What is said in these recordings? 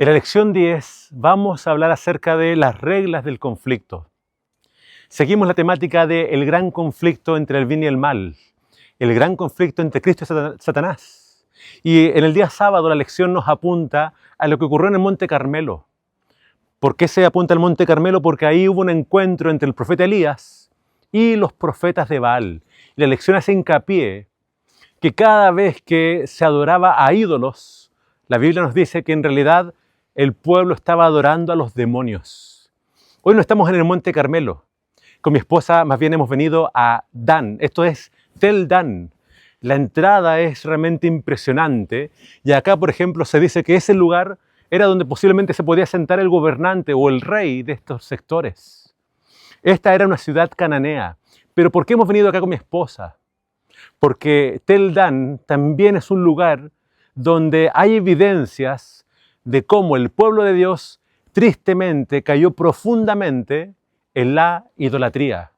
En la lección 10 vamos a hablar acerca de las reglas del conflicto. Seguimos la temática del gran conflicto entre el bien y el mal, el gran conflicto entre Cristo y Satanás. Y en el día sábado la lección nos apunta a lo que ocurrió en el Monte Carmelo. ¿Por qué se apunta al Monte Carmelo? Porque ahí hubo un encuentro entre el profeta Elías y los profetas de Baal. Y la lección hace hincapié que cada vez que se adoraba a ídolos, la Biblia nos dice que en realidad el pueblo estaba adorando a los demonios. Hoy no estamos en el Monte Carmelo. Con mi esposa más bien hemos venido a Dan. Esto es Tel Dan. La entrada es realmente impresionante. Y acá, por ejemplo, se dice que ese lugar era donde posiblemente se podía sentar el gobernante o el rey de estos sectores. Esta era una ciudad cananea. Pero ¿por qué hemos venido acá con mi esposa? Porque Tel Dan también es un lugar donde hay evidencias de cómo el pueblo de Dios tristemente cayó profundamente en la idolatría.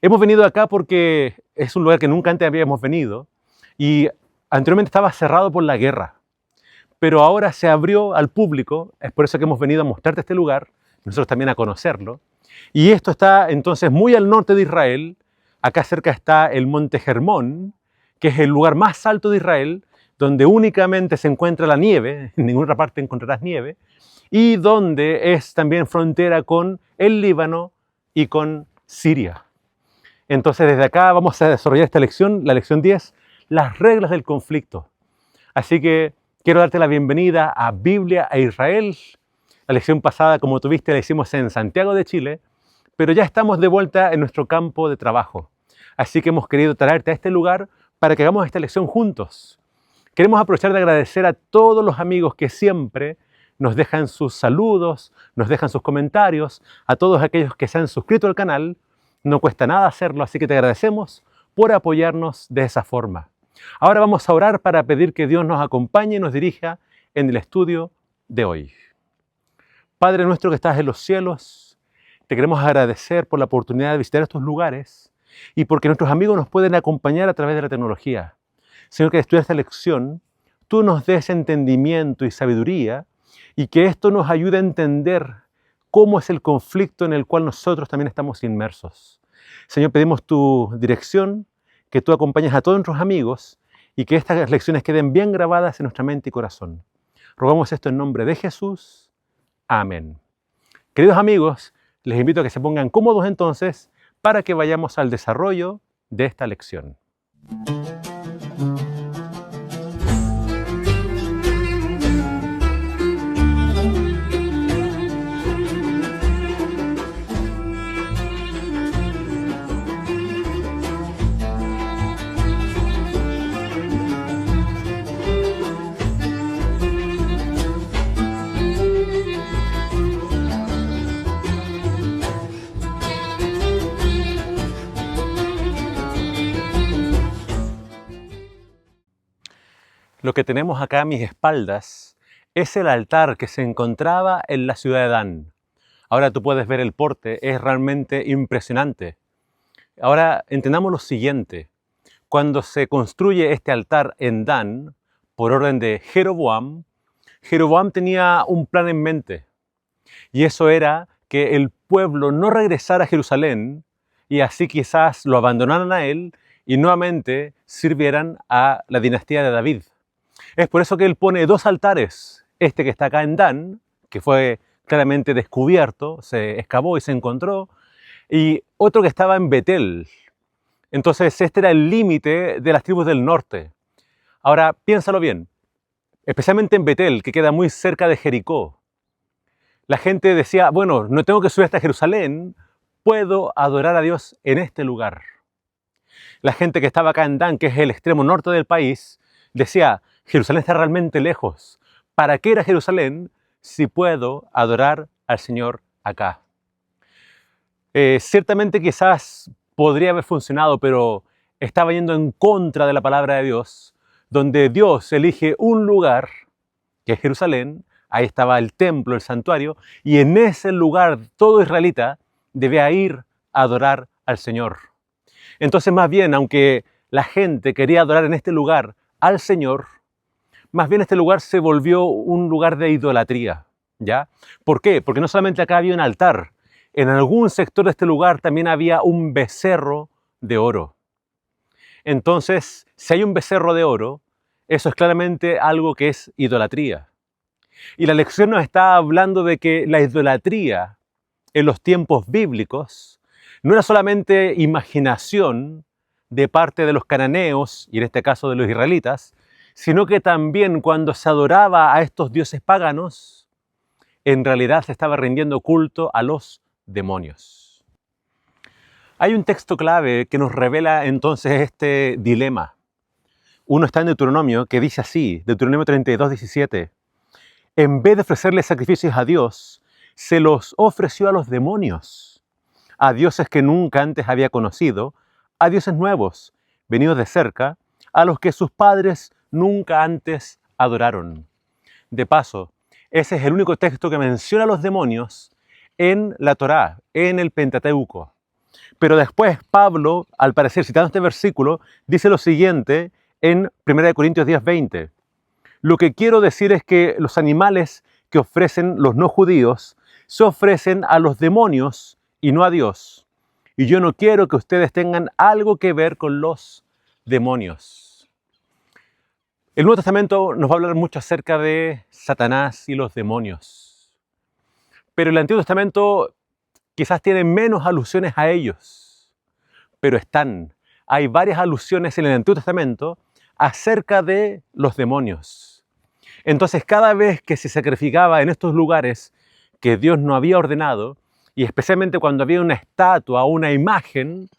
Hemos venido acá porque es un lugar que nunca antes habíamos venido y anteriormente estaba cerrado por la guerra, pero ahora se abrió al público. Es por eso que hemos venido a mostrarte este lugar, nosotros también a conocerlo. Y esto está entonces muy al norte de Israel. Acá cerca está el Monte Hermón, que es el lugar más alto de Israel, donde únicamente se encuentra la nieve, en ninguna parte encontrarás nieve, y donde es también frontera con el Líbano y con Siria. Entonces desde acá vamos a desarrollar esta lección, la lección 10, las reglas del conflicto. Así que quiero darte la bienvenida a Biblia e Israel. La lección pasada, como tú viste, la hicimos en Santiago de Chile, pero ya estamos de vuelta en nuestro campo de trabajo. Así que hemos querido traerte a este lugar para que hagamos esta lección juntos. Queremos aprovechar de agradecer a todos los amigos que siempre nos dejan sus saludos, nos dejan sus comentarios, a todos aquellos que se han suscrito al canal. No cuesta nada hacerlo, así que te agradecemos por apoyarnos de esa forma. Ahora vamos a orar para pedir que Dios nos acompañe y nos dirija en el estudio de hoy. Padre nuestro que estás en los cielos, te queremos agradecer por la oportunidad de visitar estos lugares y porque nuestros amigos nos pueden acompañar a través de la tecnología. Señor, que estudiar esta lección, tú nos des entendimiento y sabiduría y que esto nos ayude a entender cómo es el conflicto en el cual nosotros también estamos inmersos. Señor, pedimos tu dirección, que tú acompañes a todos nuestros amigos y que estas lecciones queden bien grabadas en nuestra mente y corazón. Rogamos esto en nombre de Jesús. Amén. Queridos amigos, les invito a que se pongan cómodos entonces para que vayamos al desarrollo de esta lección. Lo que tenemos acá a mis espaldas es el altar que se encontraba en la ciudad de Dan. Ahora tú puedes ver el porte, es realmente impresionante. Ahora entendamos lo siguiente. Cuando se construye este altar en Dan, por orden de Jeroboam, Jeroboam tenía un plan en mente. Y eso era que el pueblo no regresara a Jerusalén y así quizás lo abandonaran a él y nuevamente sirvieran a la dinastía de David. Es por eso que él pone dos altares, este que está acá en Dan, que fue claramente descubierto, se excavó y se encontró, y otro que estaba en Betel. Entonces este era el límite de las tribus del norte. Ahora piénsalo bien, especialmente en Betel, que queda muy cerca de Jericó. La gente decía, bueno, no tengo que subir hasta Jerusalén, puedo adorar a Dios en este lugar. La gente que estaba acá en Dan, que es el extremo norte del país, decía, Jerusalén está realmente lejos. ¿Para qué ir a Jerusalén si puedo adorar al Señor acá? Ciertamente quizás podría haber funcionado, pero estaba yendo en contra de la palabra de Dios, donde Dios elige un lugar, que es Jerusalén, ahí estaba el templo, el santuario, y en ese lugar todo israelita debía ir a adorar al Señor. Entonces más bien, aunque la gente quería adorar en este lugar al Señor, más bien este lugar se volvió un lugar de idolatría. ¿Ya? ¿Por qué? Porque no solamente acá había un altar, en algún sector de este lugar también había un becerro de oro. Entonces, si hay un becerro de oro, eso es claramente algo que es idolatría. Y la lección nos está hablando de que la idolatría en los tiempos bíblicos no era solamente imaginación de parte de los cananeos, y en este caso de los israelitas, sino que también cuando se adoraba a estos dioses paganos, en realidad se estaba rindiendo culto a los demonios. Hay un texto clave que nos revela entonces este dilema. Uno está en Deuteronomio que dice así, Deuteronomio 32, 17. En vez de ofrecerle sacrificios a Dios, se los ofreció a los demonios, a dioses que nunca antes había conocido, a dioses nuevos, venidos de cerca, a los que sus padres nunca antes adoraron. De paso, ese es el único texto que menciona a los demonios en la Torá, en el Pentateuco. Pero después Pablo, al parecer citando este versículo, dice lo siguiente en 1 Corintios 10:20. Lo que quiero decir es que los animales que ofrecen los no judíos se ofrecen a los demonios y no a Dios. Y yo no quiero que ustedes tengan algo que ver con los demonios. El Nuevo Testamento nos va a hablar mucho acerca de Satanás y los demonios. Pero el Antiguo Testamento quizás tiene menos alusiones a ellos. Pero están. Hay varias alusiones en el Antiguo Testamento acerca de los demonios. Entonces, cada vez que se sacrificaba en estos lugares que Dios no había ordenado, y especialmente cuando había una estatua o una imagen,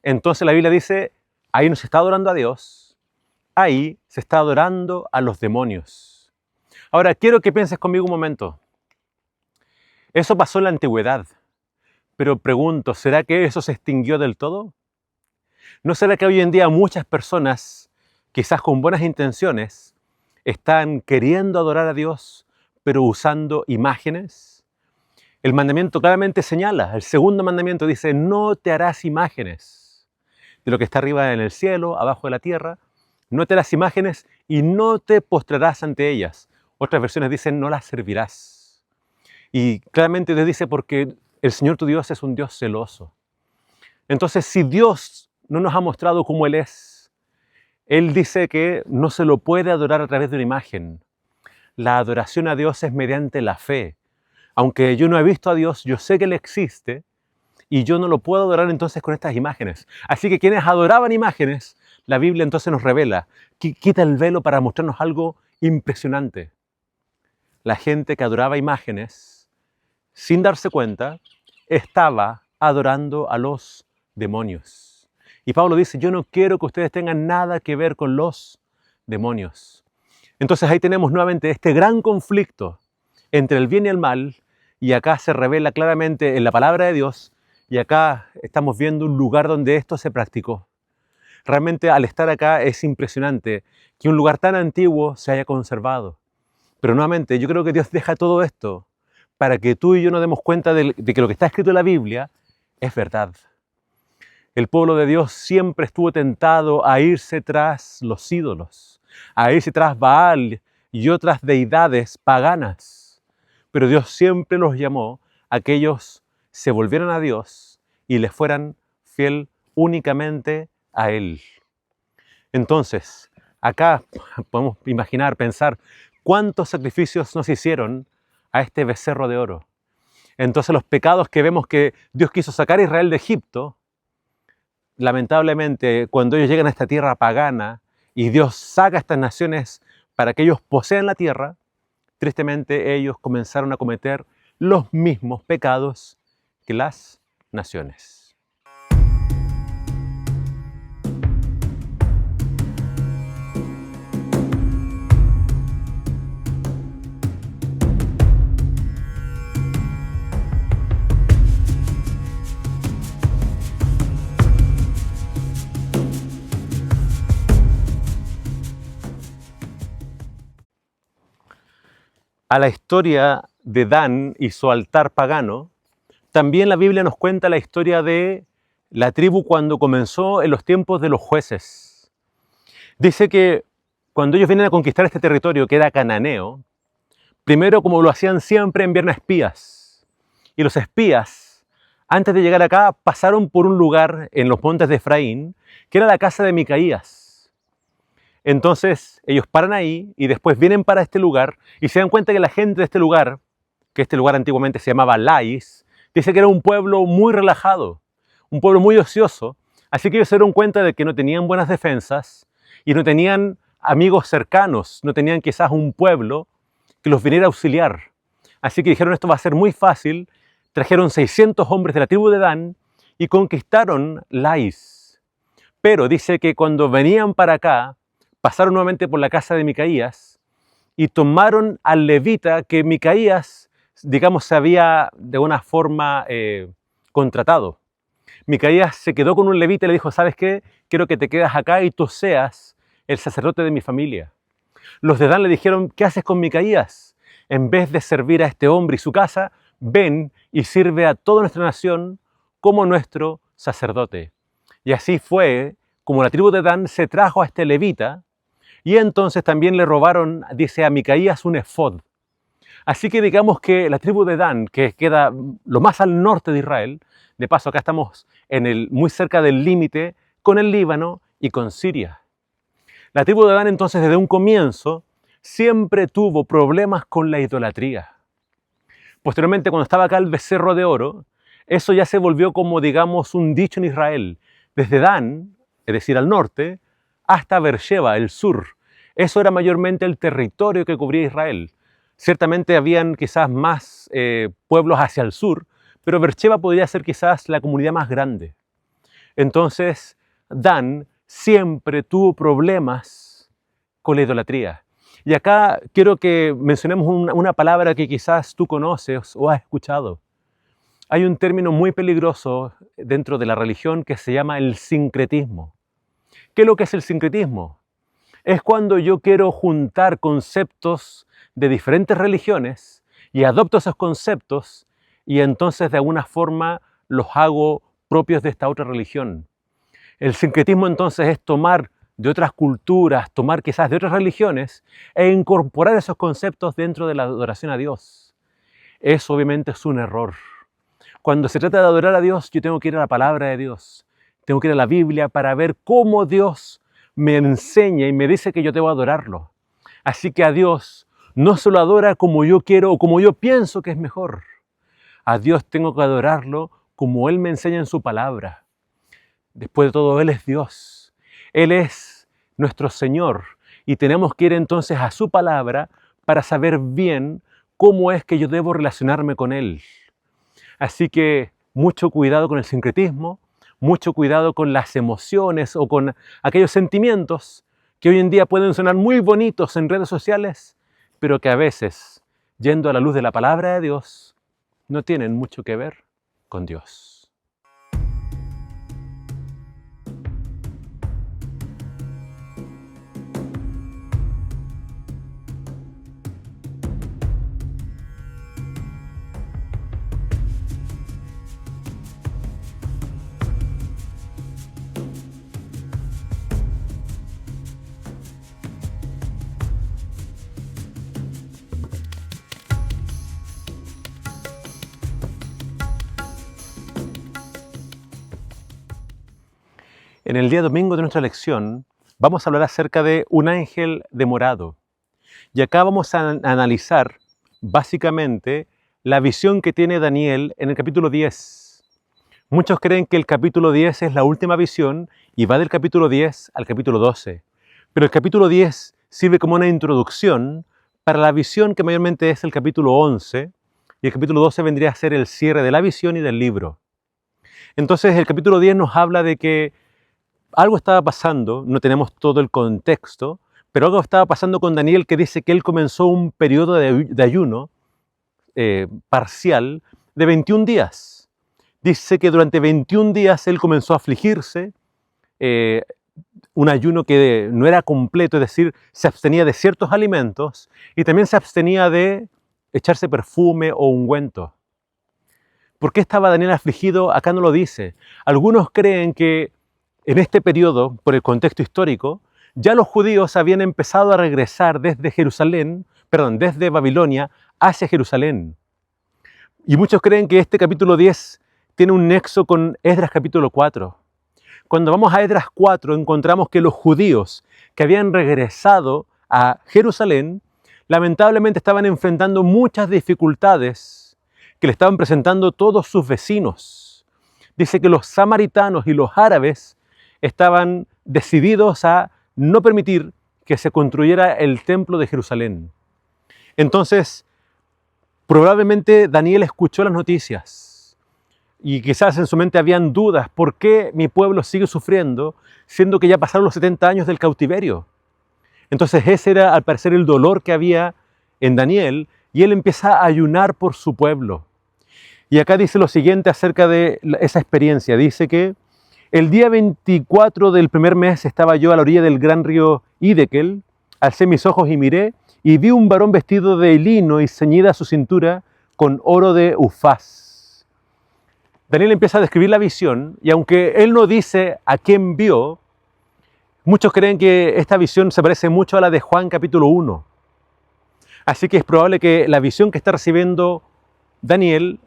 entonces la Biblia dice, ahí no se está adorando a Dios, ahí se está adorando a los demonios. Ahora, quiero que pienses conmigo un momento. Eso pasó en la antigüedad, pero pregunto, ¿será que eso se extinguió del todo? ¿No será que hoy en día muchas personas, quizás con buenas intenciones, están queriendo adorar a Dios, pero usando imágenes? El mandamiento claramente señala, el segundo mandamiento dice, no te harás imágenes de lo que está arriba en el cielo, abajo de la tierra, no te harás imágenes y no te postrarás ante ellas. Otras versiones dicen, no las servirás. Y claramente Dios dice, porque el Señor tu Dios es un Dios celoso. Entonces, si Dios no nos ha mostrado cómo Él es, Él dice que no se lo puede adorar a través de una imagen. La adoración a Dios es mediante la fe. Aunque yo no he visto a Dios, yo sé que Él existe y yo no lo puedo adorar entonces con estas imágenes. Así que quienes adoraban imágenes, la Biblia entonces nos revela, quita el velo para mostrarnos algo impresionante. La gente que adoraba imágenes, sin darse cuenta, estaba adorando a los demonios. Y Pablo dice, yo no quiero que ustedes tengan nada que ver con los demonios. Entonces ahí tenemos nuevamente este gran conflicto entre el bien y el mal, y acá se revela claramente en la palabra de Dios, y acá estamos viendo un lugar donde esto se practicó. Realmente al estar acá es impresionante que un lugar tan antiguo se haya conservado. Pero nuevamente yo creo que Dios deja todo esto para que tú y yo nos demos cuenta de que lo que está escrito en la Biblia es verdad. El pueblo de Dios siempre estuvo tentado a irse tras los ídolos, a irse tras Baal y otras deidades paganas. Pero Dios siempre los llamó a que ellos se volvieran a Dios y les fueran fiel únicamente a Él. Entonces, acá podemos imaginar, pensar, cuántos sacrificios nos hicieron a este becerro de oro. Entonces los pecados que vemos que Dios quiso sacar a Israel de Egipto, lamentablemente cuando ellos llegan a esta tierra pagana y Dios saca a estas naciones para que ellos posean la tierra, tristemente ellos comenzaron a cometer los mismos pecados que las naciones. A la historia de Dan y su altar pagano, también la Biblia nos cuenta la historia de la tribu cuando comenzó en los tiempos de los jueces. Dice que cuando ellos vienen a conquistar este territorio que era cananeo, Primero, como lo hacían siempre, enviaron espías. Y los espías, antes de llegar acá, pasaron por un lugar en los montes de Efraín, que era la casa de Micaías. Entonces, ellos paran ahí y después vienen para este lugar y se dan cuenta que la gente de este lugar, que este lugar antiguamente se llamaba Lais, dice que era un pueblo muy relajado, un pueblo muy ocioso. Así que ellos se dieron cuenta de que no tenían buenas defensas y no tenían amigos cercanos, no tenían quizás un pueblo que los viniera a auxiliar. Así que dijeron, esto va a ser muy fácil. Trajeron 600 hombres de la tribu de Dan y conquistaron Lais. Pero dice que cuando venían para acá, pasaron nuevamente por la casa de Micaías y tomaron al levita que Micaías, digamos, se había de una forma contratado. Micaías se quedó con un levita y le dijo, ¿sabes qué? Quiero que te quedes acá y tú seas el sacerdote de mi familia. Los de Dan le dijeron, ¿qué haces con Micaías? En vez de servir a este hombre y su casa, ven y sirve a toda nuestra nación como nuestro sacerdote. Y así fue como la tribu de Dan se trajo a este levita y entonces también le robaron, dice, a Micaías un efod. Así que digamos que la tribu de Dan, que queda lo más al norte de Israel, de paso acá estamos muy cerca del límite con el Líbano y con Siria. La tribu de Dan entonces desde un comienzo siempre tuvo problemas con la idolatría. Posteriormente, cuando estaba acá el becerro de oro, eso ya se volvió como, digamos, un dicho en Israel. Desde Dan, es decir, al norte, hasta Beersheba, el sur. Eso era mayormente el territorio que cubría Israel. Ciertamente habían quizás más pueblos hacia el sur, pero Beersheba podría ser quizás la comunidad más grande. Entonces, Dan siempre tuvo problemas con la idolatría. Y acá quiero que mencionemos una palabra que quizás tú conoces o has escuchado. Hay un término muy peligroso dentro de la religión que se llama el sincretismo. ¿Qué es lo que es el sincretismo? Es cuando yo quiero juntar conceptos de diferentes religiones y adopto esos conceptos y entonces de alguna forma los hago propios de esta otra religión. El sincretismo entonces es tomar de otras culturas, tomar quizás de otras religiones e incorporar esos conceptos dentro de la adoración a Dios. Eso obviamente es un error. Cuando se trata de adorar a Dios, yo tengo que ir a la palabra de Dios. Tengo que ir a la Biblia para ver cómo Dios me enseña y me dice que yo debo adorarlo. Así que a Dios no se lo adora como yo quiero o como yo pienso que es mejor. A Dios tengo que adorarlo como Él me enseña en su palabra. Después de todo, Él es Dios. Él es nuestro Señor. Y tenemos que ir entonces a su palabra para saber bien cómo es que yo debo relacionarme con Él. Así que mucho cuidado con el sincretismo, mucho cuidado con las emociones o con aquellos sentimientos que hoy en día pueden sonar muy bonitos en redes sociales, pero que a veces, yendo a la luz de la palabra de Dios, no tienen mucho que ver con Dios. En el día domingo de nuestra lección vamos a hablar acerca de un ángel demorado. Y acá vamos a analizar básicamente la visión que tiene Daniel en el capítulo 10. Muchos creen que el capítulo 10 es la última visión y va del capítulo 10 al capítulo 12. Pero el capítulo 10 sirve como una introducción para la visión que mayormente es el capítulo 11 y el capítulo 12 vendría a ser el cierre de la visión y del libro. Entonces el capítulo 10 nos habla de que algo estaba pasando, no tenemos todo el contexto, pero algo estaba pasando con Daniel que dice que él comenzó un periodo de ayuno parcial de 21 días. Dice que durante 21 días él comenzó a afligirse, un ayuno que no era completo, es decir, se abstenía de ciertos alimentos y también se abstenía de echarse perfume o ungüento. ¿Por qué estaba Daniel afligido? Acá no lo dice. Algunos creen que en este periodo, por el contexto histórico, ya los judíos habían empezado a regresar desde Jerusalén desde Babilonia hacia Jerusalén. Y muchos creen que este capítulo 10 tiene un nexo con Esdras capítulo 4. Cuando vamos a Esdras 4 encontramos que los judíos que habían regresado a Jerusalén lamentablemente estaban enfrentando muchas dificultades que le estaban presentando todos sus vecinos. Dice que los samaritanos y los árabes estaban decididos a no permitir que se construyera el templo de Jerusalén. Entonces, probablemente Daniel escuchó las noticias y quizás en su mente habían dudas, ¿por qué mi pueblo sigue sufriendo siendo que ya pasaron los 70 años del cautiverio? Entonces ese era al parecer el dolor que había en Daniel y él empieza a ayunar por su pueblo. Y acá dice lo siguiente acerca de esa experiencia. Dice que el día 24 del primer mes estaba yo a la orilla del gran río Hiddekel, alcé mis ojos y miré, y vi un varón vestido de lino y ceñida a su cintura con oro de Ufaz. Daniel empieza a describir la visión, y aunque él no dice a quién vio, muchos creen que esta visión se parece mucho a la de Juan capítulo 1. Así que es probable que la visión que está recibiendo Daniel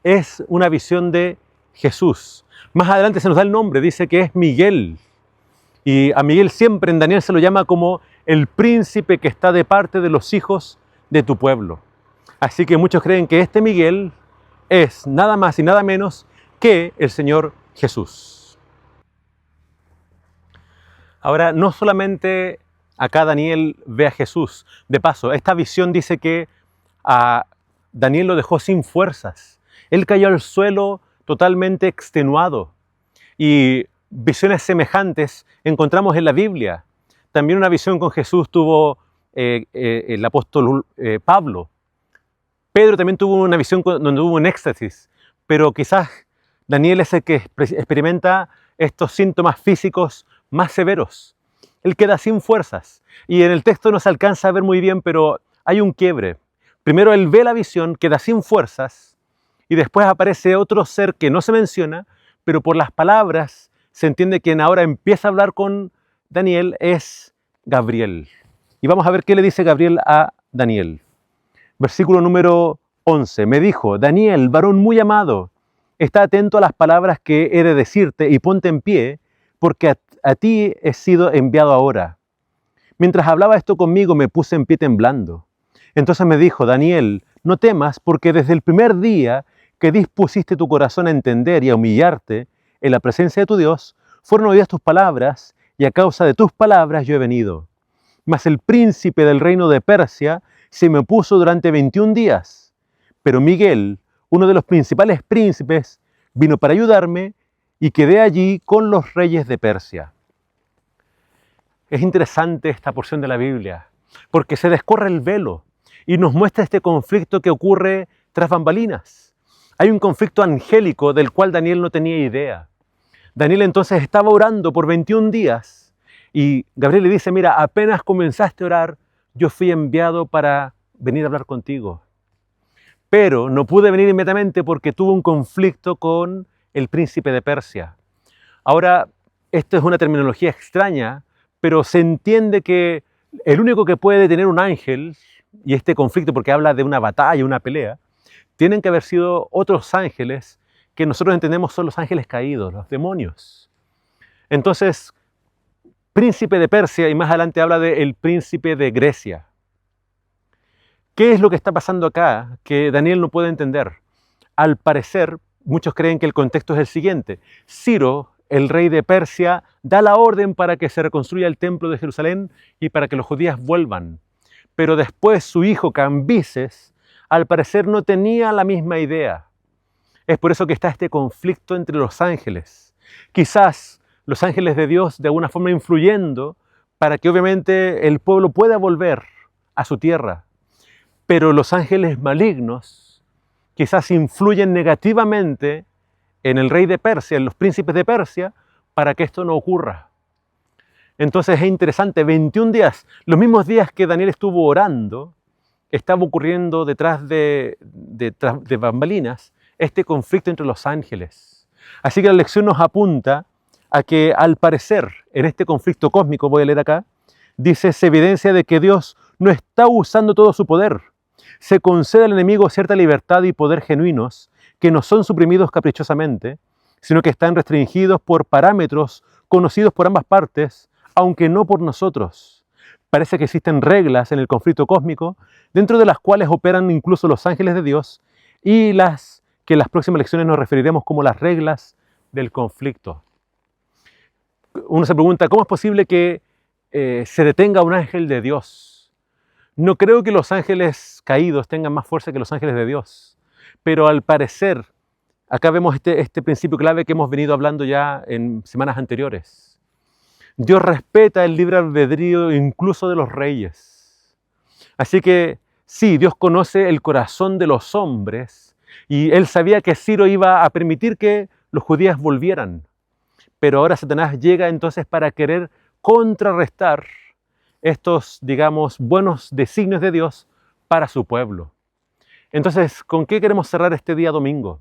es una visión de Jesús. Más adelante se nos da el nombre, dice que es Miguel. Y a Miguel siempre en Daniel se lo llama como el príncipe que está de parte de los hijos de tu pueblo. Así que muchos creen que este Miguel es nada más y nada menos que el Señor Jesús. Ahora, no solamente acá Daniel ve a Jesús. De paso, esta visión dice que a Daniel lo dejó sin fuerzas. Él cayó al suelo totalmente extenuado. Y visiones semejantes encontramos en la Biblia. También una visión con Jesús tuvo el apóstol Pablo. Pedro también tuvo una visión donde hubo un éxtasis, pero quizás Daniel es el que experimenta estos síntomas físicos más severos. Él queda sin fuerzas y en el texto no se alcanza a ver muy bien, pero hay un quiebre. Primero él ve la visión, queda sin fuerzas y después aparece otro ser que no se menciona, pero por las palabras se entiende que quien ahora empieza a hablar con Daniel es Gabriel. Y vamos a ver qué le dice Gabriel a Daniel. Versículo número 11. Me dijo, Daniel, varón muy amado, está atento a las palabras que he de decirte y ponte en pie, porque a ti he sido enviado ahora. Mientras hablaba esto conmigo me puse en pie temblando. Entonces me dijo, Daniel, no temas, porque desde el primer día que dispusiste tu corazón a entender y a humillarte en la presencia de tu Dios, fueron oídas tus palabras, y a causa de tus palabras yo he venido. Mas el príncipe del reino de Persia se me opuso durante 21 días. Pero Miguel, uno de los principales príncipes, vino para ayudarme y quedé allí con los reyes de Persia. Es interesante esta porción de la Biblia, porque se descorre el velo y nos muestra este conflicto que ocurre tras bambalinas. Hay un conflicto angélico del cual Daniel no tenía idea. Daniel entonces estaba orando por 21 días y Gabriel le dice, mira, apenas comenzaste a orar, yo fui enviado para venir a hablar contigo. Pero no pude venir inmediatamente porque tuve un conflicto con el príncipe de Persia. Ahora, esto es una terminología extraña, pero se entiende que el único que puede detener un ángel, y este conflicto porque habla de una batalla, una pelea, tienen que haber sido otros ángeles que nosotros entendemos son los ángeles caídos, los demonios. Entonces, príncipe de Persia, y más adelante habla del príncipe de Grecia. ¿Qué es lo que está pasando acá que Daniel no puede entender? Al parecer, muchos creen que el contexto es el siguiente. Ciro, el rey de Persia, da la orden para que se reconstruya el templo de Jerusalén y para que los judíos vuelvan. Pero después su hijo Cambises, al parecer no tenía la misma idea. Es por eso que está este conflicto entre los ángeles. Quizás los ángeles de Dios de alguna forma influyendo para que obviamente el pueblo pueda volver a su tierra. Pero los ángeles malignos quizás influyen negativamente en el rey de Persia, en los príncipes de Persia, para que esto no ocurra. Entonces es interesante, 21 días, los mismos días que Daniel estuvo orando, estaba ocurriendo detrás de bambalinas este conflicto entre los ángeles. Así que la lección nos apunta a que al parecer en este conflicto cósmico, voy a leer acá, dice, se evidencia de que Dios no está usando todo su poder. Se concede al enemigo cierta libertad y poder genuinos que no son suprimidos caprichosamente, sino que están restringidos por parámetros conocidos por ambas partes, aunque no por nosotros. Parece que existen reglas en el conflicto cósmico, dentro de las cuales operan incluso los ángeles de Dios, y las que en las próximas lecciones nos referiremos como las reglas del conflicto. Uno se pregunta, ¿cómo es posible que se detenga un ángel de Dios? No creo que los ángeles caídos tengan más fuerza que los ángeles de Dios, pero al parecer, acá vemos este principio clave que hemos venido hablando ya en semanas anteriores. Dios respeta el libre albedrío incluso de los reyes. Así que sí, Dios conoce el corazón de los hombres y Él sabía que Ciro iba a permitir que los judíos volvieran. Pero ahora Satanás llega entonces para querer contrarrestar estos, digamos, buenos designios de Dios para su pueblo. Entonces, ¿con qué queremos cerrar este día domingo?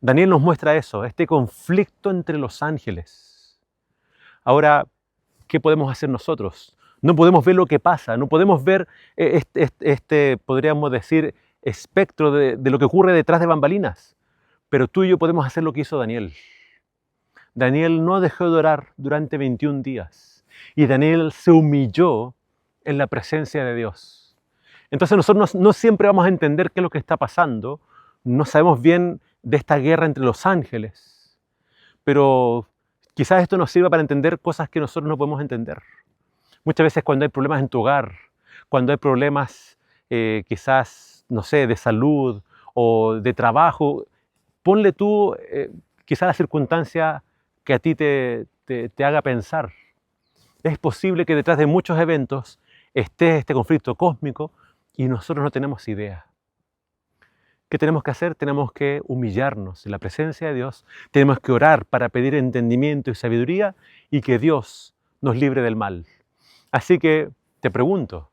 Daniel nos muestra eso, este conflicto entre los ángeles. Ahora, ¿qué podemos hacer nosotros? No podemos ver lo que pasa, no podemos ver podríamos decir, espectro de lo que ocurre detrás de bambalinas. Pero tú y yo podemos hacer lo que hizo Daniel. Daniel no dejó de orar durante 21 días. Y Daniel se humilló en la presencia de Dios. Entonces nosotros no siempre vamos a entender qué es lo que está pasando. No sabemos bien de esta guerra entre los ángeles. Pero quizás esto nos sirva para entender cosas que nosotros no podemos entender. Muchas veces cuando hay problemas en tu hogar, cuando hay problemas quizás, no sé, de salud o de trabajo, ponle tú quizás la circunstancia que a ti te haga pensar. Es posible que detrás de muchos eventos esté este conflicto cósmico y nosotros no tenemos idea. ¿Qué tenemos que hacer? Tenemos que humillarnos en la presencia de Dios, tenemos que orar para pedir entendimiento y sabiduría y que Dios nos libre del mal. Así que te pregunto,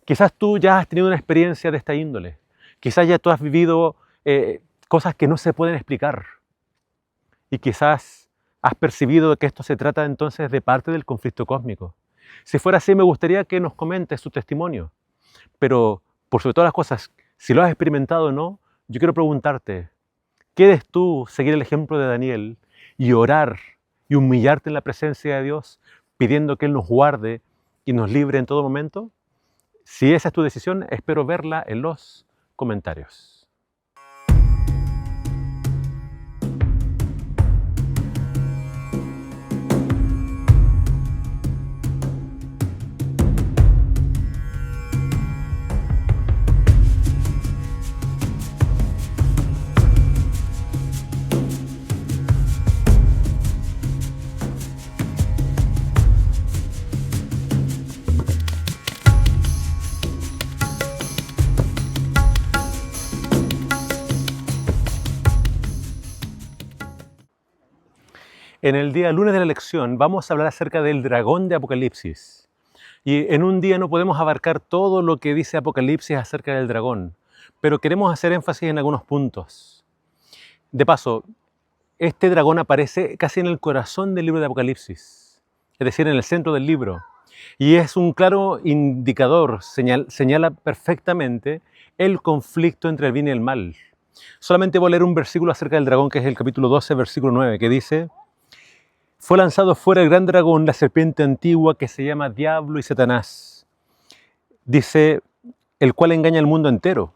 quizás tú ya has tenido una experiencia de esta índole, quizás ya tú has vivido cosas que no se pueden explicar y quizás has percibido que esto se trata entonces de parte del conflicto cósmico. Si fuera así, me gustaría que nos comentes tu testimonio. Pero, por sobre todas las cosas, si lo has experimentado o no, yo quiero preguntarte, ¿quieres tú seguir el ejemplo de Daniel y orar y humillarte en la presencia de Dios, pidiendo que Él nos guarde y nos libre en todo momento? Si esa es tu decisión, espero verla en los comentarios. En el día lunes de la lección vamos a hablar acerca del dragón de Apocalipsis. Y en un día no podemos abarcar todo lo que dice Apocalipsis acerca del dragón, pero queremos hacer énfasis en algunos puntos. De paso, este dragón aparece casi en el corazón del libro de Apocalipsis, es decir, en el centro del libro. Y es un claro indicador, señala perfectamente el conflicto entre el bien y el mal. Solamente voy a leer un versículo acerca del dragón, que es el capítulo 12, versículo 9, que dice: fue lanzado fuera el gran dragón, la serpiente antigua que se llama Diablo y Satanás. Dice, el cual engaña al mundo entero.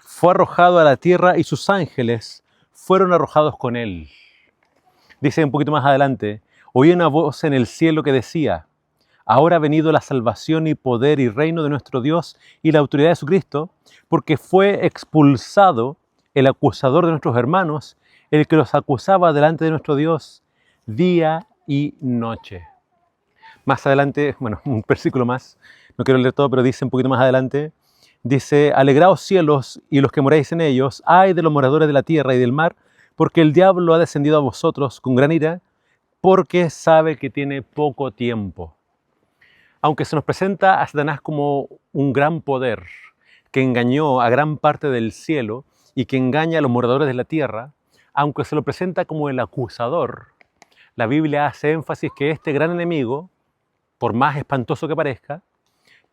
Fue arrojado a la tierra y sus ángeles fueron arrojados con él. Dice un poquito más adelante, oí una voz en el cielo que decía, ahora ha venido la salvación y poder y reino de nuestro Dios y la autoridad de su Cristo, porque fue expulsado el acusador de nuestros hermanos, el que los acusaba delante de nuestro Dios día y noche. Más adelante, bueno, un versículo más, no quiero leer todo, pero dice un poquito más adelante, dice, alegraos cielos y los que moráis en ellos, ay de los moradores de la tierra y del mar, porque el diablo ha descendido a vosotros con gran ira, porque sabe que tiene poco tiempo. Aunque se nos presenta a Satanás como un gran poder, que engañó a gran parte del cielo y que engaña a los moradores de la tierra, aunque se lo presenta como el acusador, la Biblia hace énfasis que este gran enemigo, por más espantoso que parezca,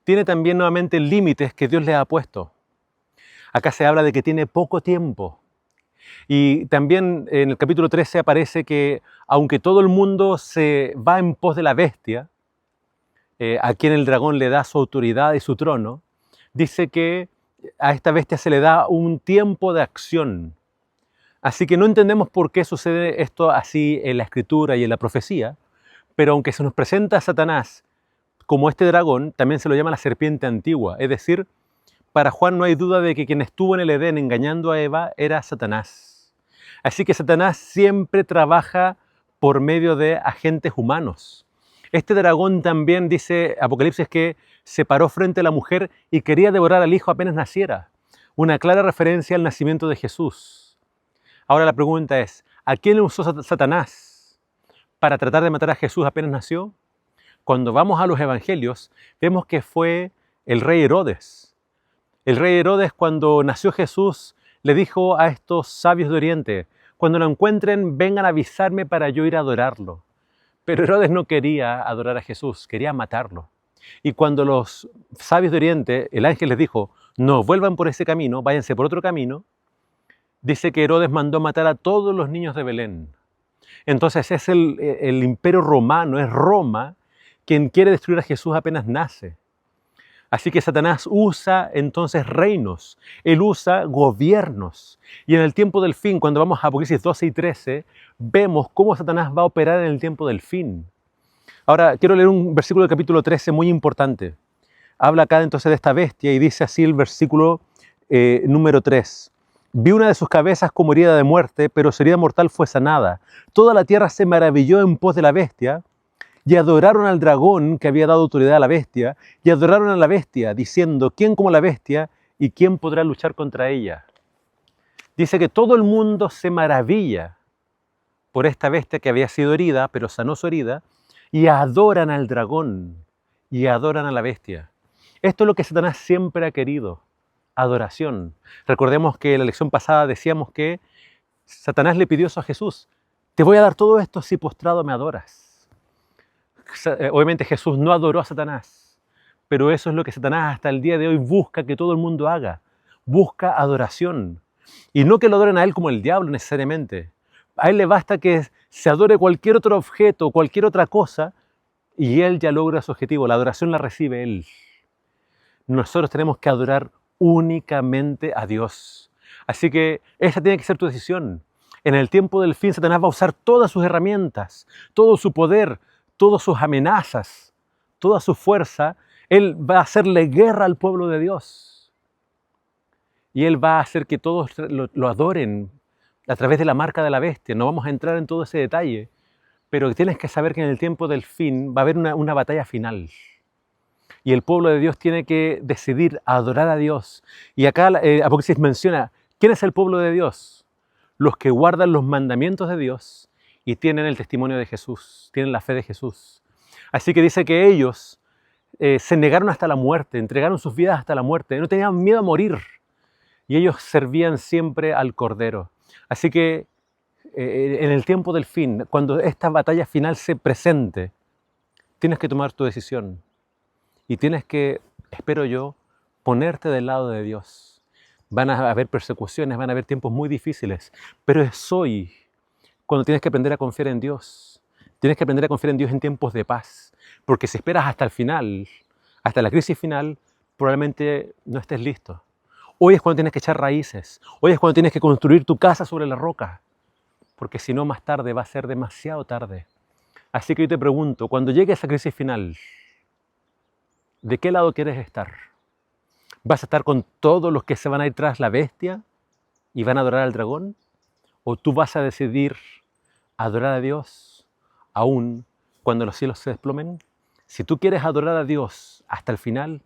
tiene también nuevamente límites que Dios le ha puesto. Acá se habla de que tiene poco tiempo. Y también en el capítulo 13 aparece que aunque todo el mundo se va en pos de la bestia, a quien el dragón le da su autoridad y su trono, dice que a esta bestia se le da un tiempo de acción. Así que no entendemos por qué sucede esto así en la escritura y en la profecía, pero aunque se nos presenta a Satanás como este dragón, también se lo llama la serpiente antigua. Es decir, para Juan no hay duda de que quien estuvo en el Edén engañando a Eva era Satanás. Así que Satanás siempre trabaja por medio de agentes humanos. Este dragón también dice Apocalipsis que se paró frente a la mujer y quería devorar al hijo apenas naciera. Una clara referencia al nacimiento de Jesús. Ahora la pregunta es, ¿a quién usó Satanás para tratar de matar a Jesús apenas nació? Cuando vamos a los evangelios, vemos que fue el rey Herodes. El rey Herodes, cuando nació Jesús, le dijo a estos sabios de Oriente, cuando lo encuentren, vengan a avisarme para yo ir a adorarlo. Pero Herodes no quería adorar a Jesús, quería matarlo. Y cuando los sabios de Oriente, el ángel les dijo, no vuelvan por ese camino, váyanse por otro camino, dice que Herodes mandó matar a todos los niños de Belén. Entonces es el imperio romano, es Roma, quien quiere destruir a Jesús apenas nace. Así que Satanás usa entonces reinos, él usa gobiernos. Y en el tiempo del fin, cuando vamos a Apocalipsis 12 y 13, vemos cómo Satanás va a operar en el tiempo del fin. Ahora, quiero leer un versículo del capítulo 13 muy importante. Habla acá entonces de esta bestia y dice así el versículo número 3. Vi una de sus cabezas como herida de muerte, pero su herida mortal fue sanada. Toda la tierra se maravilló en pos de la bestia, y adoraron al dragón que había dado autoridad a la bestia, y adoraron a la bestia, diciendo, ¿quién como la bestia y quién podrá luchar contra ella? Dice que todo el mundo se maravilla por esta bestia que había sido herida, pero sanó su herida, y adoran al dragón, y adoran a la bestia. Esto es lo que Satanás siempre ha querido, adoración. Recordemos que en la lección pasada decíamos que Satanás le pidió eso a Jesús, te voy a dar todo esto si postrado me adoras. Obviamente Jesús no adoró a Satanás, pero eso es lo que Satanás hasta el día de hoy busca que todo el mundo haga. Busca adoración. Y no que lo adoren a él como el diablo necesariamente. A él le basta que se adore cualquier otro objeto, cualquier otra cosa, y él ya logra su objetivo. La adoración la recibe él. Nosotros tenemos que adorar únicamente a Dios. Así que esa tiene que ser tu decisión. En el tiempo del fin, Satanás va a usar todas sus herramientas, todo su poder, todas sus amenazas, toda su fuerza. Él va a hacerle guerra al pueblo de Dios. Y él va a hacer que todos lo adoren a través de la marca de la bestia. No vamos a entrar en todo ese detalle, pero tienes que saber que en el tiempo del fin va a haber una batalla final. Y el pueblo de Dios tiene que decidir adorar a Dios. Y acá Apocalipsis menciona, ¿quién es el pueblo de Dios? Los que guardan los mandamientos de Dios y tienen el testimonio de Jesús, tienen la fe de Jesús. Así que dice que ellos se negaron hasta la muerte, entregaron sus vidas hasta la muerte, no tenían miedo a morir. Y ellos servían siempre al Cordero. Así que en el tiempo del fin, cuando esta batalla final se presente, tienes que tomar tu decisión. Y tienes que, espero yo, ponerte del lado de Dios. Van a haber persecuciones, van a haber tiempos muy difíciles, pero es hoy cuando tienes que aprender a confiar en Dios. Tienes que aprender a confiar en Dios en tiempos de paz, porque si esperas hasta el final, hasta la crisis final, probablemente no estés listo. Hoy es cuando tienes que echar raíces, hoy es cuando tienes que construir tu casa sobre la roca, porque si no más tarde va a ser demasiado tarde. Así que yo te pregunto, cuando llegue esa crisis final, ¿de qué lado quieres estar? ¿Vas a estar con todos los que se van a ir tras la bestia y van a adorar al dragón? ¿O tú vas a decidir adorar a Dios aún cuando los cielos se desplomen? Si tú quieres adorar a Dios hasta el final,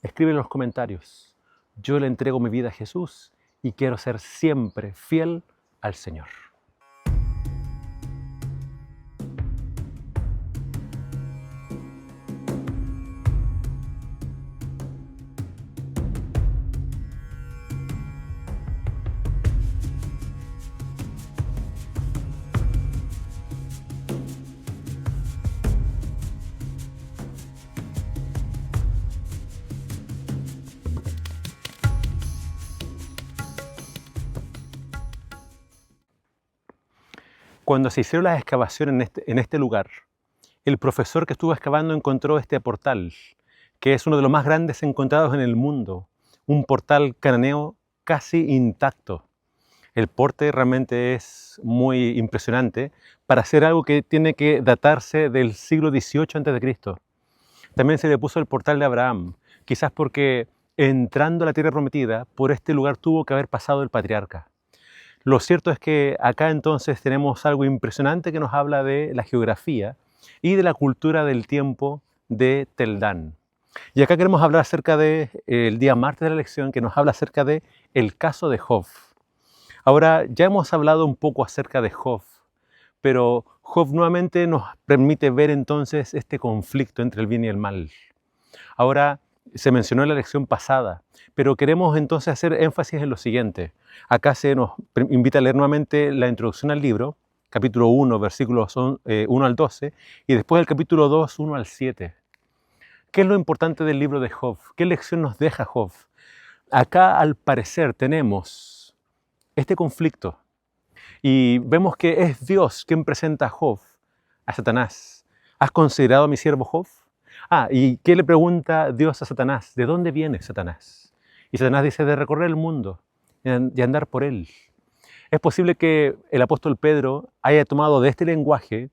escribe en los comentarios. Yo le entrego mi vida a Jesús y quiero ser siempre fiel al Señor. Cuando se hicieron las excavaciones en este lugar, el profesor que estuvo excavando encontró este portal, que es uno de los más grandes encontrados en el mundo, un portal cananeo casi intacto. El porte realmente es muy impresionante para hacer algo que tiene que datarse del siglo XVIII a.C. También se le puso el portal de Abraham, quizás porque entrando a la tierra prometida, por este lugar tuvo que haber pasado el patriarca. Lo cierto es que acá entonces tenemos algo impresionante que nos habla de la geografía y de la cultura del tiempo de Teldán. Y acá queremos hablar acerca del día martes de la lección, que nos habla acerca de el caso de Job. Ahora, ya hemos hablado un poco acerca de Job, pero Job nuevamente nos permite ver entonces este conflicto entre el bien y el mal. Ahora, se mencionó en la lección pasada, pero queremos entonces hacer énfasis en lo siguiente. Acá se nos invita a leer nuevamente la introducción al libro, capítulo 1, versículos 1 al 12, y después el capítulo 2, 1 al 7. ¿Qué es lo importante del libro de Job? ¿Qué lección nos deja Job? Acá, al parecer, tenemos este conflicto y vemos que es Dios quien presenta a Job a Satanás. ¿Has considerado a mi siervo Job? ¿Y qué le pregunta Dios a Satanás? ¿De dónde viene Satanás? Y Satanás dice, de recorrer el mundo y andar por él. Es posible que el apóstol Pedro haya tomado de este lenguaje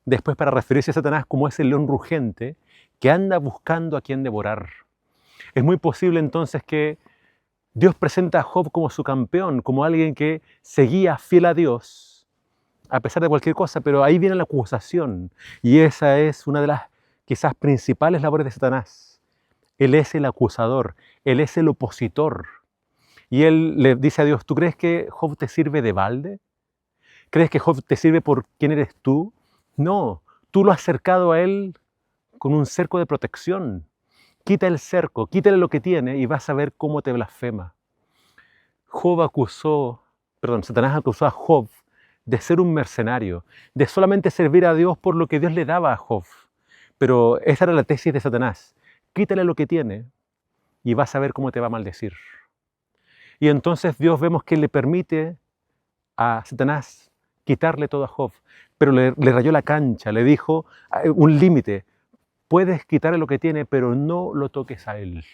después para referirse a Satanás como ese león rugente que anda buscando a quien devorar. Es muy posible entonces que Dios presenta a Job como su campeón, como alguien que seguía fiel a Dios, a pesar de cualquier cosa, pero ahí viene la acusación, y esa es una de las quizás principales labores de Satanás. Él es el acusador, él es el opositor. Y él le dice a Dios, ¿tú crees que Job te sirve de balde? ¿Crees que Job te sirve por quién eres tú? No, tú lo has cercado a él con un cerco de protección. Quita el cerco, quítale lo que tiene y vas a ver cómo te blasfema. Satanás acusó a Job de ser un mercenario, de solamente servir a Dios por lo que Dios le daba a Job. Pero esa era la tesis de Satanás. Quítale lo que tiene y vas a ver cómo te va a maldecir. Y entonces Dios vemos que le permite a Satanás quitarle todo a Job, pero le rayó la cancha, le dijo un límite. Puedes quitarle lo que tiene, pero no lo toques a él.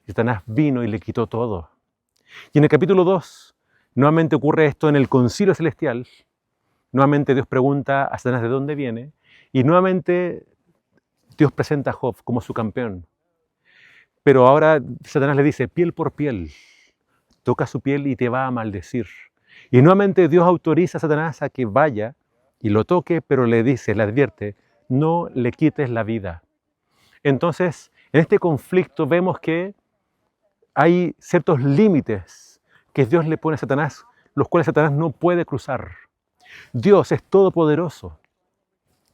Y Satanás vino y le quitó todo. Y en el capítulo 2, nuevamente ocurre esto en el concilio celestial. Nuevamente Dios pregunta a Satanás de dónde viene. Y nuevamente Dios presenta a Job como su campeón. Pero ahora Satanás le dice, piel por piel, toca su piel y te va a maldecir. Y nuevamente Dios autoriza a Satanás a que vaya y lo toque, pero le dice, le advierte, no le quites la vida. Entonces, en este conflicto vemos que hay ciertos límites que Dios le pone a Satanás, los cuales Satanás no puede cruzar. Dios es todopoderoso.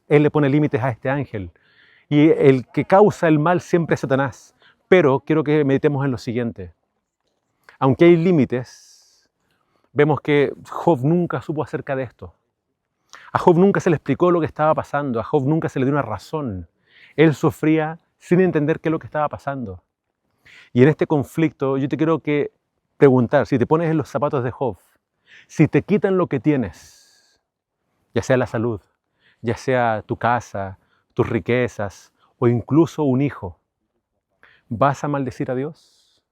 Él le pone límites a este ángel. Y el que causa el mal siempre es Satanás. Pero quiero que meditemos en lo siguiente. Aunque hay límites, vemos que Job nunca supo acerca de esto. A Job nunca se le explicó lo que estaba pasando. A Job nunca se le dio una razón. Él sufría sin entender qué es lo que estaba pasando. Y en este conflicto yo te quiero preguntar, si te pones en los zapatos de Job, si te quitan lo que tienes, ya sea la salud, ya sea tu casa, tus riquezas o incluso un hijo, ¿vas a maldecir a Dios?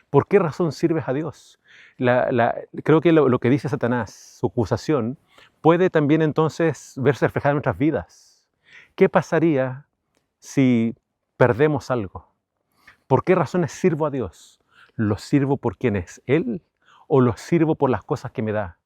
¿Por qué razón sirves a Dios? Creo que lo que dice Satanás, su acusación, puede también entonces verse reflejada en nuestras vidas. ¿Qué pasaría si perdemos algo? ¿Por qué razones sirvo a Dios? ¿Lo sirvo por quién es Él o lo sirvo por las cosas que me da?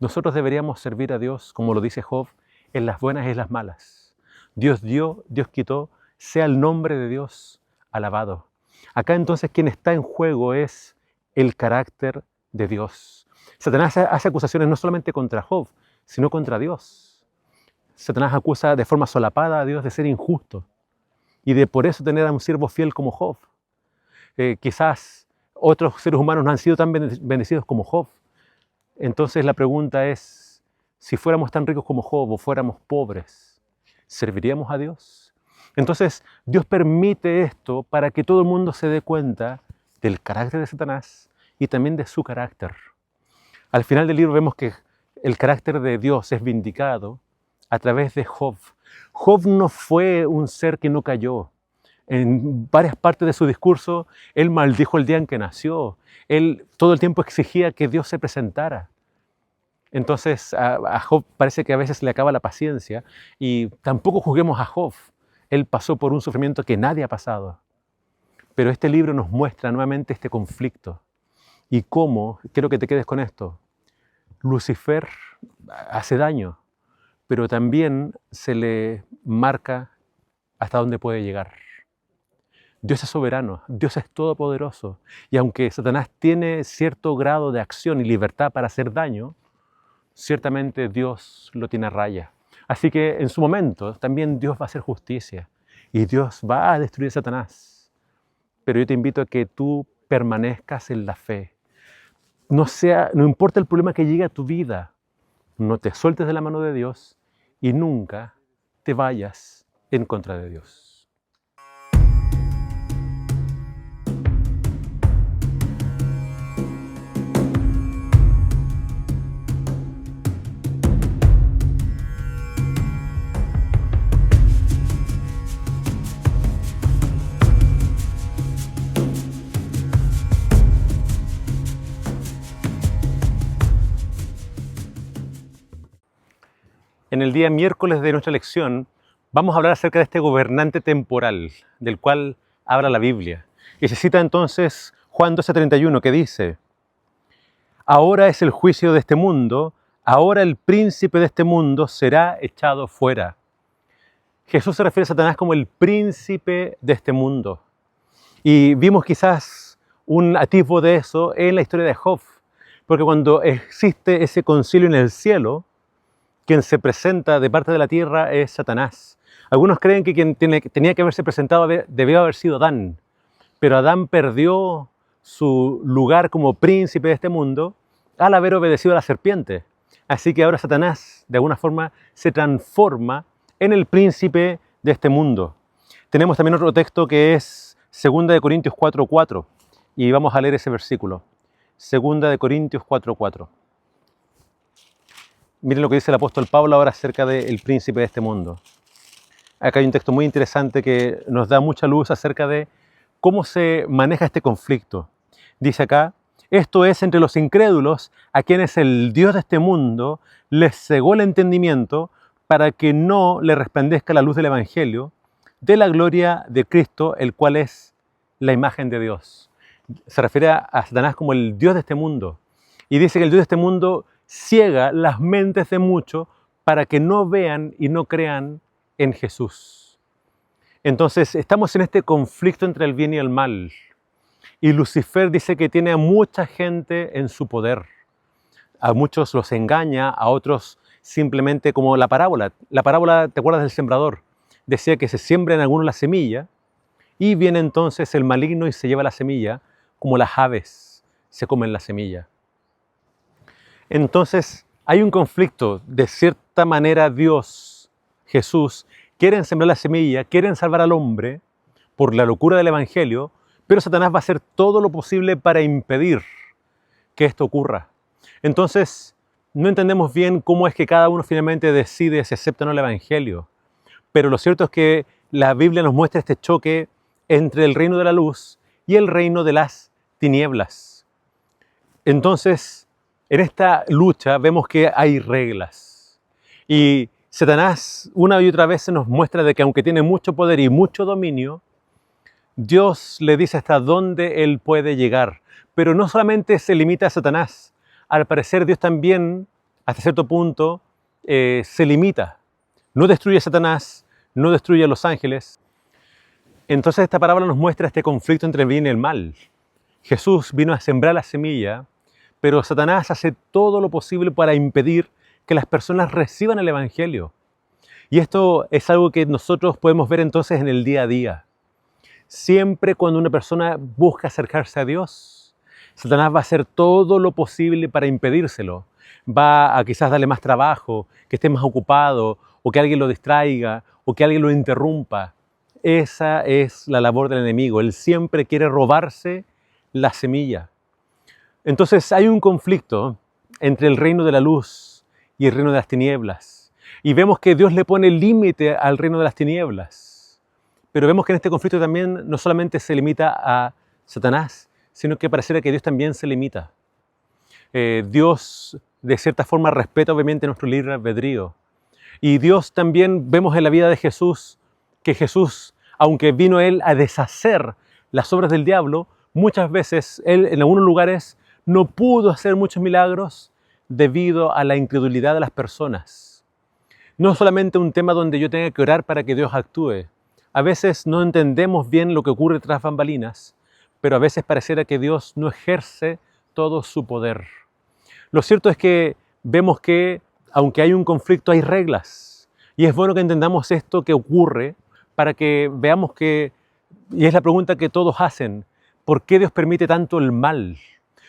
Nosotros deberíamos servir a Dios, como lo dice Job, en las buenas y en las malas. Dios dio, Dios quitó, sea el nombre de Dios alabado. Acá entonces quien está en juego es el carácter de Dios. Satanás hace acusaciones no solamente contra Job, sino contra Dios. Satanás acusa de forma solapada a Dios de ser injusto y de por eso tener a un siervo fiel como Job. Quizás otros seres humanos no han sido tan bendecidos como Job. Entonces la pregunta es, si fuéramos tan ricos como Job o fuéramos pobres, ¿serviríamos a Dios? Entonces Dios permite esto para que todo el mundo se dé cuenta del carácter de Satanás y también de su carácter. Al final del libro vemos que el carácter de Dios es vindicado a través de Job. Job no fue un ser que no cayó. En varias partes de su discurso, él maldijo el día en que nació. Él todo el tiempo exigía que Dios se presentara. Entonces a Job parece que a veces le acaba la paciencia y tampoco juzguemos a Job. Él pasó por un sufrimiento que nadie ha pasado. Pero este libro nos muestra nuevamente este conflicto y cómo, quiero que te quedes con esto, Lucifer hace daño, pero también se le marca hasta dónde puede llegar. Dios es soberano, Dios es todopoderoso, y aunque Satanás tiene cierto grado de acción y libertad para hacer daño, ciertamente Dios lo tiene a raya. Así que en su momento también Dios va a hacer justicia y Dios va a destruir a Satanás. Pero yo te invito a que tú permanezcas en la fe. No importa el problema que llegue a tu vida, no te sueltes de la mano de Dios y nunca te vayas en contra de Dios. En el día miércoles de nuestra lección vamos a hablar acerca de este gobernante temporal del cual habla la Biblia. Y se cita entonces Juan 12:31 que dice: ahora es el juicio de este mundo, ahora el príncipe de este mundo será echado fuera. Jesús se refiere a Satanás como el príncipe de este mundo. Y vimos quizás un atisbo de eso en la historia de Job, porque cuando existe ese concilio en el cielo, quien se presenta de parte de la tierra es Satanás. Algunos creen que quien tenía que haberse presentado debió haber sido Adán, pero Adán perdió su lugar como príncipe de este mundo al haber obedecido a la serpiente. Así que ahora Satanás, de alguna forma, se transforma en el príncipe de este mundo. Tenemos también otro texto que es 2 Corintios 4:4 y vamos a leer ese versículo. 2 Corintios 4:4. Miren lo que dice el apóstol Pablo ahora acerca del príncipe de este mundo. Acá hay un texto muy interesante que nos da mucha luz acerca de cómo se maneja este conflicto. Dice acá: esto es entre los incrédulos a quienes el Dios de este mundo les cegó el entendimiento para que no le resplandezca la luz del Evangelio de la gloria de Cristo, el cual es la imagen de Dios. Se refiere a Satanás como el Dios de este mundo. Y dice que el Dios de este mundo ciega las mentes de muchos para que no vean y no crean en Jesús. Entonces estamos en este conflicto entre el bien y el mal. Y Lucifer dice que tiene a mucha gente en su poder. A muchos los engaña, a otros simplemente como la parábola. La parábola, ¿te acuerdas del sembrador? Decía que se siembra en alguno la semilla y viene entonces el maligno y se lleva la semilla, como las aves se comen la semilla. Entonces hay un conflicto. De cierta manera Dios, Jesús, quieren sembrar la semilla, quieren salvar al hombre por la locura del Evangelio, pero Satanás va a hacer todo lo posible para impedir que esto ocurra. Entonces no entendemos bien cómo es que cada uno finalmente decide si acepta o no el Evangelio, pero lo cierto es que la Biblia nos muestra este choque entre el reino de la luz y el reino de las tinieblas. Entonces, en esta lucha vemos que hay reglas. Y Satanás una y otra vez se nos muestra de que aunque tiene mucho poder y mucho dominio, Dios le dice hasta dónde él puede llegar. Pero no solamente se limita a Satanás. Al parecer Dios también, hasta cierto punto, se limita. No destruye a Satanás, no destruye a los ángeles. Entonces esta parábola nos muestra este conflicto entre el bien y el mal. Jesús vino a sembrar la semilla, pero Satanás hace todo lo posible para impedir que las personas reciban el Evangelio. Y esto es algo que nosotros podemos ver entonces en el día a día. Siempre cuando una persona busca acercarse a Dios, Satanás va a hacer todo lo posible para impedírselo. Va a quizás darle más trabajo, que esté más ocupado, o que alguien lo distraiga, o que alguien lo interrumpa. Esa es la labor del enemigo. Él siempre quiere robarse la semilla. Entonces hay un conflicto entre el reino de la luz y el reino de las tinieblas. Y vemos que Dios le pone límite al reino de las tinieblas. Pero vemos que en este conflicto también no solamente se limita a Satanás, sino que pareciera que Dios también se limita. Dios, de cierta forma, respeta obviamente nuestro libre albedrío. Y Dios también vemos en la vida de Jesús, que Jesús, aunque vino Él a deshacer las obras del diablo, muchas veces Él en algunos lugares no pudo hacer muchos milagros debido a la incredulidad de las personas. No es solamente un tema donde yo tenga que orar para que Dios actúe. A veces no entendemos bien lo que ocurre tras bambalinas, pero a veces pareciera que Dios no ejerce todo su poder. Lo cierto es que vemos que, aunque hay un conflicto, hay reglas. Y es bueno que entendamos esto que ocurre para que veamos que, y es la pregunta que todos hacen, ¿por qué Dios permite tanto el mal?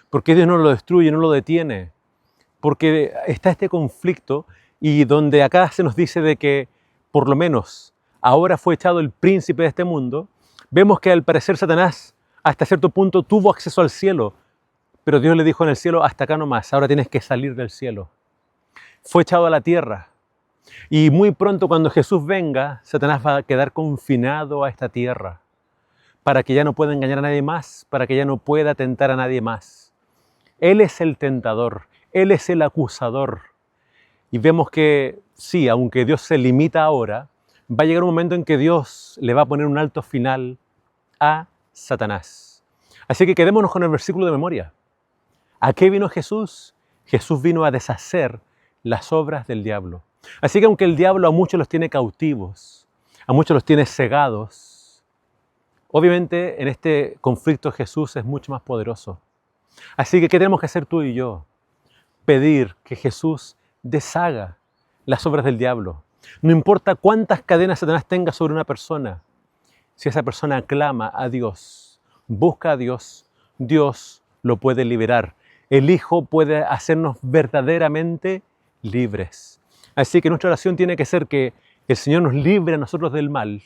¿Por qué Dios no lo destruye, no lo detiene? Porque está este conflicto y donde acá se nos dice de que, por lo menos, ahora fue echado el príncipe de este mundo, vemos que al parecer Satanás hasta cierto punto tuvo acceso al cielo, pero Dios le dijo en el cielo, hasta acá nomás, ahora tienes que salir del cielo. Fue echado a la tierra. Y muy pronto cuando Jesús venga, Satanás va a quedar confinado a esta tierra, para que ya no pueda engañar a nadie más, para que ya no pueda tentar a nadie más. Él es el tentador, Él es el acusador. Y vemos que sí, aunque Dios se limita ahora, va a llegar un momento en que Dios le va a poner un alto final a Satanás. Así que quedémonos con el versículo de memoria. ¿A qué vino Jesús? Jesús vino a deshacer las obras del diablo. Así que aunque el diablo a muchos los tiene cautivos, a muchos los tiene cegados, obviamente en este conflicto Jesús es mucho más poderoso. Así que ¿qué tenemos que hacer tú y yo? Pedir que Jesús deshaga las obras del diablo. No importa cuántas cadenas Satanás tenga sobre una persona, si esa persona clama a Dios, busca a Dios, Dios lo puede liberar. El Hijo puede hacernos verdaderamente libres. Así que nuestra oración tiene que ser que el Señor nos libre a nosotros del mal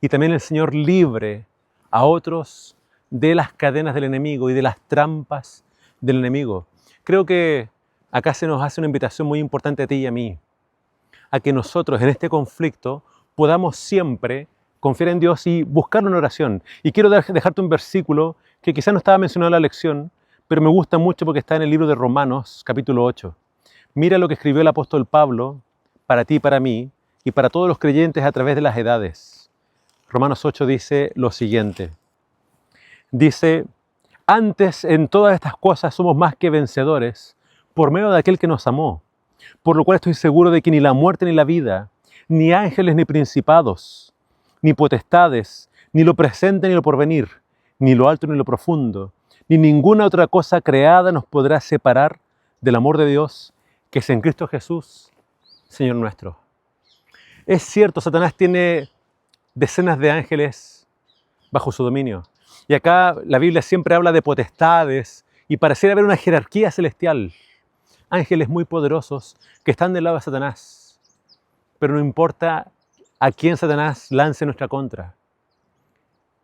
y también el Señor libre a otros de las cadenas del enemigo y de las trampas del enemigo. Creo que acá se nos hace una invitación muy importante a ti y a mí, a que nosotros en este conflicto podamos siempre confiar en Dios y buscar una oración. Y quiero dejarte un versículo que quizás no estaba mencionado en la lección, pero me gusta mucho porque está en el libro de Romanos, capítulo 8. Mira lo que escribió el apóstol Pablo para ti y para mí y para todos los creyentes a través de las edades. Romanos 8 dice lo siguiente. Dice, antes en todas estas cosas somos más que vencedores por medio de aquel que nos amó. Por lo cual estoy seguro de que ni la muerte ni la vida, ni ángeles ni principados, ni potestades, ni lo presente ni lo porvenir, ni lo alto ni lo profundo, ni ninguna otra cosa creada nos podrá separar del amor de Dios que es en Cristo Jesús, Señor nuestro. Es cierto, Satanás tiene decenas de ángeles bajo su dominio. Y acá la Biblia siempre habla de potestades y pareciera haber una jerarquía celestial. Ángeles muy poderosos que están del lado de Satanás. Pero no importa a quién Satanás lance en nuestra contra.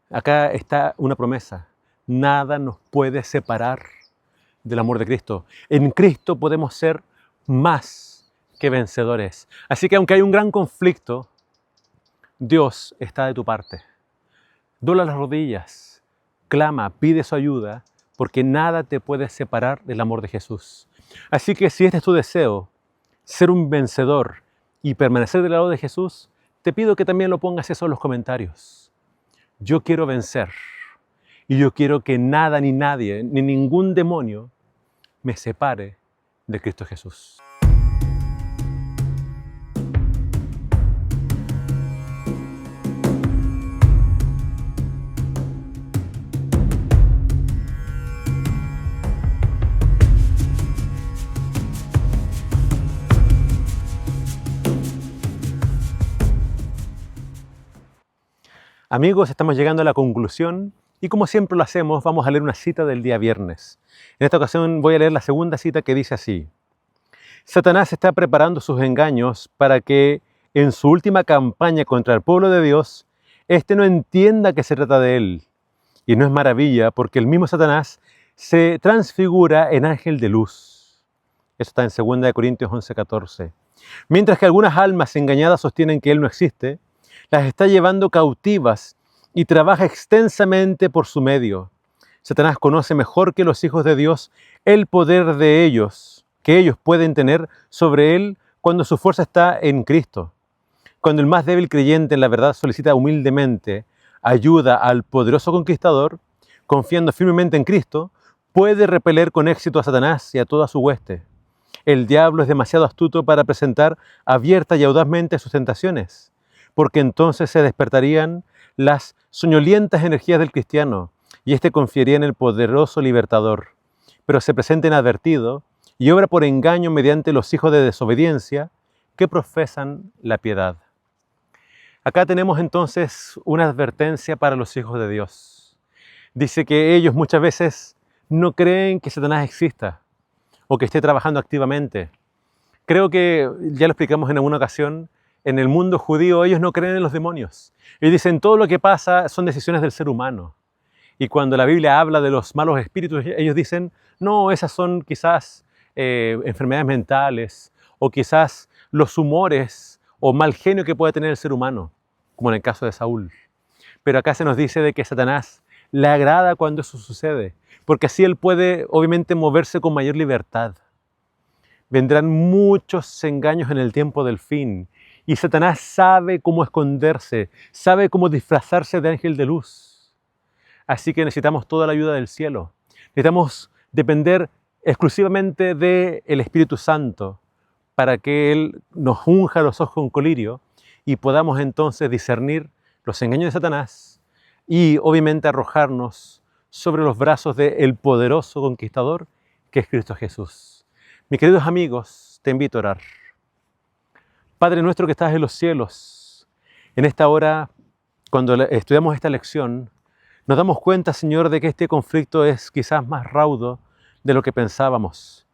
Acá está una promesa. Nada nos puede separar del amor de Cristo. En Cristo podemos ser más que vencedores. Así que aunque hay un gran conflicto, Dios está de tu parte. Dobla las rodillas, clama, pide su ayuda, porque nada te puede separar del amor de Jesús. Así que si este es tu deseo, ser un vencedor y permanecer del lado de Jesús, te pido que también lo pongas eso en los comentarios. Yo quiero vencer y yo quiero que nada ni nadie, ni ningún demonio me separe de Cristo Jesús. Amigos, estamos llegando a la conclusión y como siempre lo hacemos, vamos a leer una cita del día viernes. En esta ocasión voy a leer la segunda cita que dice así. Satanás está preparando sus engaños para que en su última campaña contra el pueblo de Dios, éste no entienda que se trata de él. Y no es maravilla porque el mismo Satanás se transfigura en ángel de luz. Eso está en 2 Corintios 11:14. Mientras que algunas almas engañadas sostienen que Él no existe, las está llevando cautivas y trabaja extensamente por su medio. Satanás conoce mejor que los hijos de Dios el poder de ellos, que ellos pueden tener sobre Él cuando su fuerza está en Cristo. Cuando el más débil creyente en la verdad solicita humildemente ayuda al poderoso conquistador, confiando firmemente en Cristo, puede repeler con éxito a Satanás y a toda su hueste. El diablo es demasiado astuto para presentar abierta y audazmente sus tentaciones, porque entonces se despertarían las soñolientas energías del cristiano y éste confiaría en el poderoso libertador. Pero se presenta inadvertido y obra por engaño mediante los hijos de desobediencia que profesan la piedad. Acá tenemos entonces una advertencia para los hijos de Dios. Dice que ellos muchas veces no creen que Satanás exista o que esté trabajando activamente. Creo que ya lo explicamos en alguna ocasión, en el mundo judío ellos no creen en los demonios. Ellos dicen todo lo que pasa son decisiones del ser humano. Y cuando la Biblia habla de los malos espíritus, ellos dicen, no, esas son quizás enfermedades mentales o quizás los humores o mal genio que puede tener el ser humano, como en el caso de Saúl. Pero acá se nos dice de que Satanás le agrada cuando eso sucede, porque así él puede obviamente moverse con mayor libertad. Vendrán muchos engaños en el tiempo del fin y Satanás sabe cómo esconderse, sabe cómo disfrazarse de ángel de luz. Así que necesitamos toda la ayuda del cielo. Necesitamos depender exclusivamente del Espíritu Santo para que Él nos unja los ojos con colirio y podamos entonces discernir los engaños de Satanás y obviamente arrojarnos sobre los brazos del poderoso conquistador que es Cristo Jesús. Mis queridos amigos, te invito a orar. Padre nuestro que estás en los cielos, en esta hora, cuando estudiamos esta lección, nos damos cuenta, Señor, de que este conflicto es quizás más raudo de lo que pensábamos.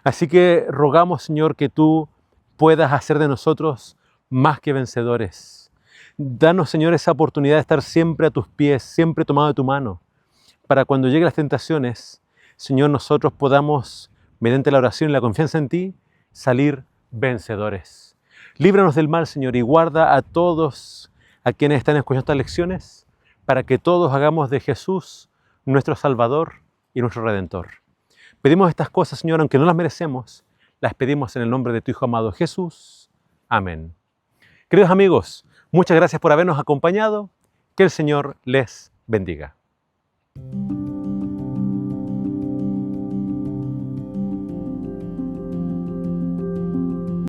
Así que rogamos, Señor, que tú puedas hacer de nosotros más que vencedores. Danos, Señor, esa oportunidad de estar siempre a tus pies, siempre tomado de tu mano, para cuando lleguen las tentaciones, Señor, nosotros podamos, mediante la oración y la confianza en ti, salir vencedores. Líbranos del mal, Señor, y guarda a todos a quienes están escuchando estas lecciones, para que todos hagamos de Jesús nuestro Salvador y nuestro Redentor. Pedimos estas cosas, Señor, aunque no las merecemos, las pedimos en el nombre de tu Hijo amado Jesús. Amén. Queridos amigos, muchas gracias por habernos acompañado. Que el Señor les bendiga.